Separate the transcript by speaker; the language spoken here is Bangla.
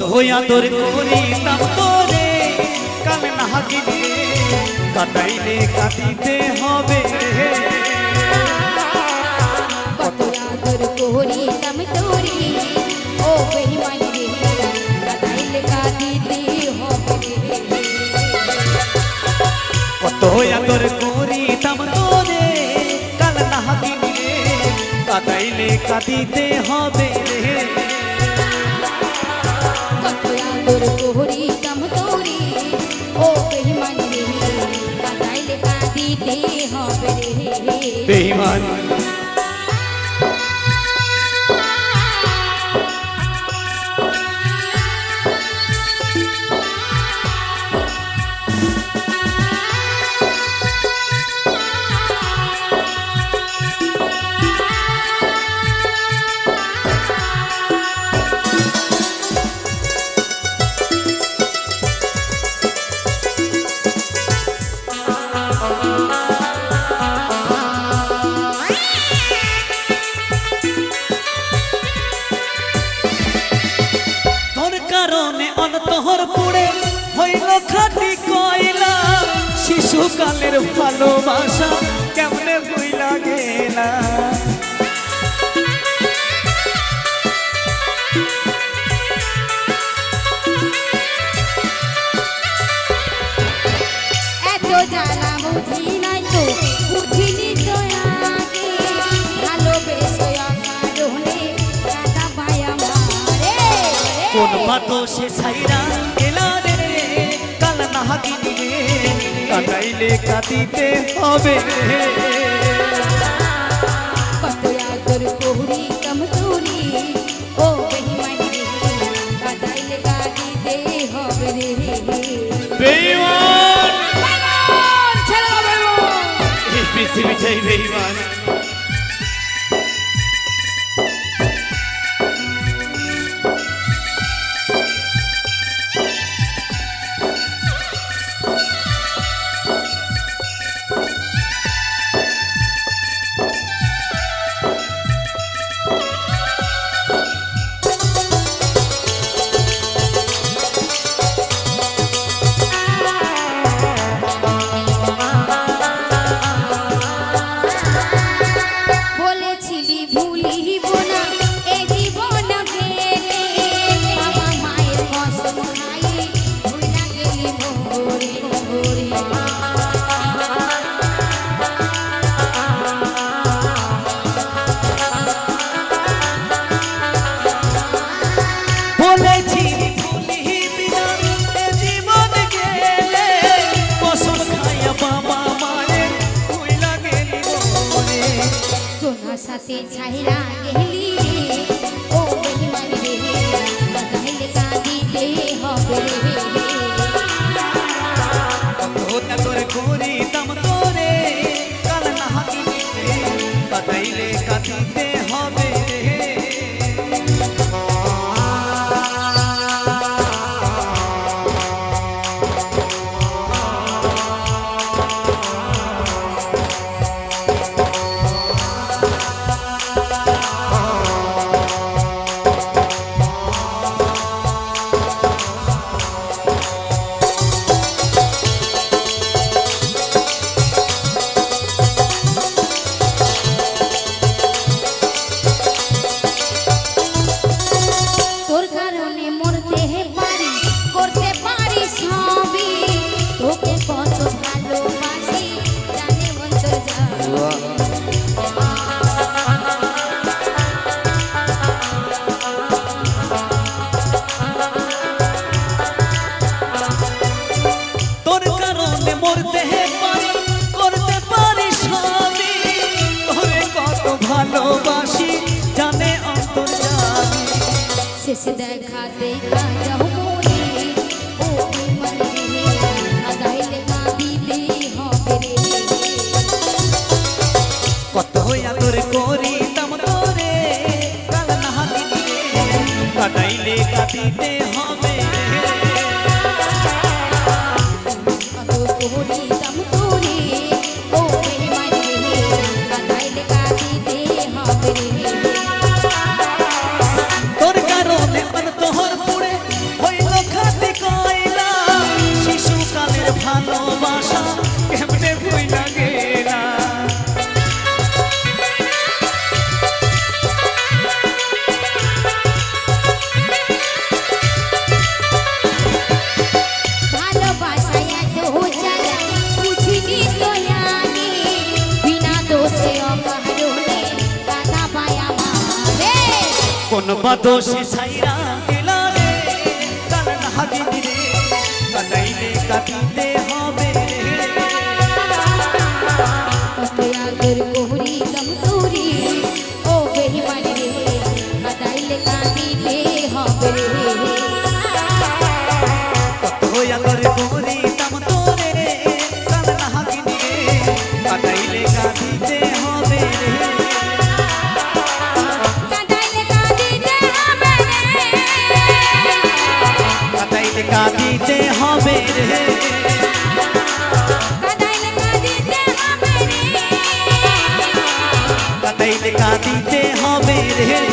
Speaker 1: আদর করিতাম তোরে কাল না হাকিলে কাটাইলে কাটিতে হবে
Speaker 2: কত আদর করিতাম তোরে ও বেঈমান রে কাটাইলে কাটিতে হবে
Speaker 1: কত আদর করিতাম তোরে কাল না হাকিলে কাটাইলে কাটিতে হবে
Speaker 2: কত আদর করিতাম তোরে ও বেঈমান রে কাটাইলে কাটিতে হবে
Speaker 1: বেঈমান কারণে অন্তহর পুড়ে হইল খাটি কয়লা শিশুকালের ভালোবাসা কেমনে ভুইলা গেলা
Speaker 2: এত জ্বালা বুঝি নাই তো বুঝিনি তো আগে ভালোবেসে অকারণে কাটা পায়া মারে
Speaker 1: কোন বাতো সে ছাইরা গেলা রে কাল না হাকিনি রে কাটাইলে কাটিতে হবে
Speaker 2: কত আদর করিতাম তোরে ও বেঈমান রে কাটাইলে কাটিতে হবে রে
Speaker 1: বেঈমান
Speaker 2: ছেলে বেঈমান
Speaker 1: এই পৃথিবীটাই বেঈমান
Speaker 2: বলেছিলি ভুলিব না এ জীবন গেলে বাবা মায়ের কসম খাইয়ে ভুইলা গেলি মোরে মোরে
Speaker 1: বলেছি ভুলিবি না এ জীবন গেলে কসম খাইয়া বাবা মায়ের ভুইলা গেলি মোরে
Speaker 2: সোনা সাথে ছাইরা গেলি রে ও বেঈমান রে কাটাইলে কাঁদিতে হবে রে
Speaker 1: কত করে করিতাম তোরে কাল না হাকিনি রে কাটাইলে কাটিতে হবে
Speaker 2: তোর কারণে মরতে পারি করতে পারি সবই তোকে কত ভালোবাসি জানে অন্তর যাবে
Speaker 1: তোর কারণে মরতে পারি করতে পারি সবই তোরে কত ভালোবাসি জানে অন্তর্যামী
Speaker 2: শেষ দেখা দেখা যাও মোরে ও বেঈমান রে কাটাইলে কাঁদিতে হবে রে
Speaker 1: কত আদর করিতাম তোরে কাল না হাকিনি রে কাটাইলে কাটিতে হবে
Speaker 2: কত করিতাম তোরে ও বেঈমান রে কাটাইলে কাঁদিতে হবে রে
Speaker 1: তোর কারণে তোহর পুড়ে কোন বাদোষে ছাইরা গেলা রে কাল নাগিনী রে কাটাইলে কাটিতে হবে রে
Speaker 2: কত আগের কোহরি দম তোরি ও বেঈমান রে কাটাইলে কাঁদিতে হবে রে
Speaker 1: কত আগর কোহরি দম তোরে কাল নাগিনী রে কাটাইলে কাটিতে হবে রে কাটাইলে কাটিতে হবে রে কাটাইলে কাটিতে হবে রে